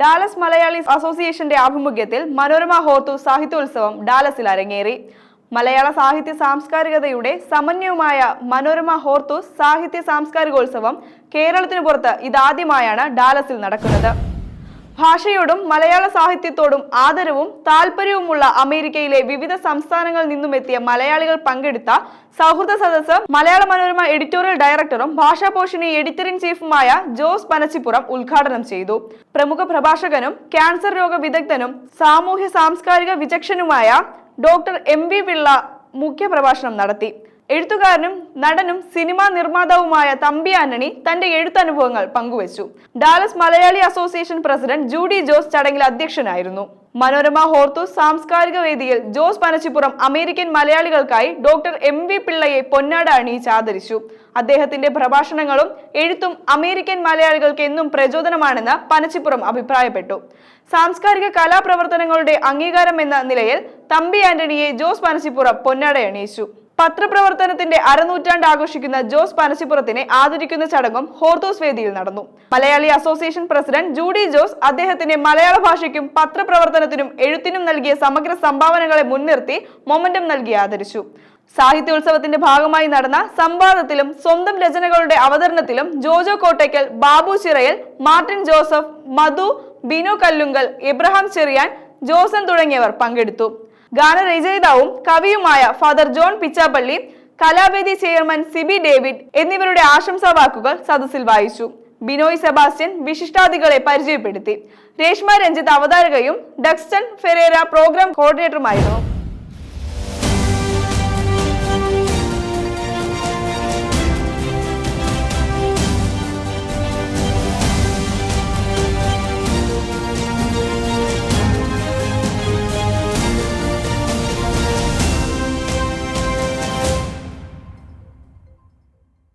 Dallas Malayalees അസോസിയേഷന്റെ ആഭിമുഖ്യത്തിൽ മനോരമ ഹോർത്തു സാഹിത്യോത്സവം ഡാലസിൽ അരങ്ങേറി. മലയാള സാഹിത്യ സാംസ്കാരികതയുടെ സമന്വയമായ മനോരമ ഹോർത്തു സാഹിത്യ സാംസ്കാരികോത്സവം കേരളത്തിനു പുറത്ത് ഇതാദ്യമായാണ് ഡാലസിൽ നടക്കുന്നത്. ഭാഷയോടും മലയാള സാഹിത്യത്തോടും ആദരവും താല്പര്യവുമുള്ള അമേരിക്കയിലെ വിവിധ സംസ്ഥാനങ്ങളിൽ നിന്നുമെത്തിയ മലയാളികൾ പങ്കെടുത്ത സൗഹൃദ സദസ്സ് മലയാള മനോരമ എഡിറ്റോറിയൽ ഡയറക്ടറും ഭാഷാപോഷിണി എഡിറ്റർ ഇൻ ചീഫുമായ ജോസ് പനച്ചിപ്പുറം ഉദ്ഘാടനം ചെയ്തു. പ്രമുഖ പ്രഭാഷകനും ക്യാൻസർ രോഗ വിദഗ്ധനും സാമൂഹ്യ സാംസ്കാരിക വിചക്ഷണനുമായ ഡോക്ടർ MV പിള്ള മുഖ്യപ്രഭാഷണം നടത്തി. എഴുത്തുകാരനും നടനും സിനിമാ നിർമ്മാതാവുമായ തമ്പി ആന്റണി തന്റെ എഴുത്തനുഭവങ്ങൾ പങ്കുവച്ചു. Dallas Malayali association president Judy Jose ചടങ്ങിൽ അധ്യക്ഷനായിരുന്നു. മനോരമ ഹോർത്തു സാംസ്കാരിക വേദിയിൽ ജോസ് പനച്ചിപ്പുറം അമേരിക്കൻ മലയാളികൾക്കായി ഡോക്ടർ MV പിള്ളയെ പൊന്നാട അണിയിച്ച് ആദരിച്ചു. അദ്ദേഹത്തിന്റെ പ്രഭാഷണങ്ങളും എഴുത്തും അമേരിക്കൻ മലയാളികൾക്ക് എന്നും പ്രചോദനമാണെന്ന് പനച്ചിപ്പുറം അഭിപ്രായപ്പെട്ടു. സാംസ്കാരിക കലാപ്രവർത്തനങ്ങളുടെ അംഗീകാരം എന്ന നിലയിൽ തമ്പി ആന്റണിയെ ജോസ് പനച്ചിപ്പുറം പൊന്നാട അണിയിച്ചു. പത്രപ്രവർത്തനത്തിന്റെ അരനൂറ്റാണ്ട് ആഘോഷിക്കുന്ന ജോസ് പനച്ചിപ്പുറത്തിനെ ആദരിക്കുന്ന ചടങ്ങും ഹോർത്തൂസ് വേദിയിൽ നടന്നു. മലയാളി അസോസിയേഷൻ പ്രസിഡന്റ് ജൂഡി ജോസ് അദ്ദേഹത്തിന്റെ മലയാള ഭാഷയ്ക്കും പത്രപ്രവർത്തനത്തിനും എഴുത്തിനും നൽകിയ സമഗ്ര സംഭാവനകളെ മുൻനിർത്തി മൊമെന്റം നൽകി ആദരിച്ചു. സാഹിത്യോത്സവത്തിന്റെ ഭാഗമായി നടന്ന സംവാദത്തിലും സ്വന്തം രചനകളുടെ അവതരണത്തിലും ജോജോ കോട്ടയ്ക്കൽ, ബാബു ചിറയൽ, മാർട്ടിൻ ജോസഫ്, മധു, ബിനു കല്ലുങ്കൽ, എബ്രഹാം ചെറിയാൻ, ജോസൻ തുടങ്ങിയവർ പങ്കെടുത്തു. ഗാനരചയിതാവും കവിയുമായ ഫാദർ ജോൺ പിച്ചാപ്പള്ളി, കലാവേദി ചെയർമാൻ സിബി ഡേവിഡ് എന്നിവരുടെ ആശംസാ വാക്കുകൾ സദസ്സിൽ വായിച്ചു. ബിനോയ് സെബാസ്റ്റ്യൻ വിശിഷ്ടാതിഥികളെ പരിചയപ്പെടുത്തി. രേഷ്മ രഞ്ജിത്ത് അവതാരകയും ഡക്സ്റ്റൺ ഫെരേര പ്രോഗ്രാം കോർഡിനേറ്ററുമായിരുന്നു.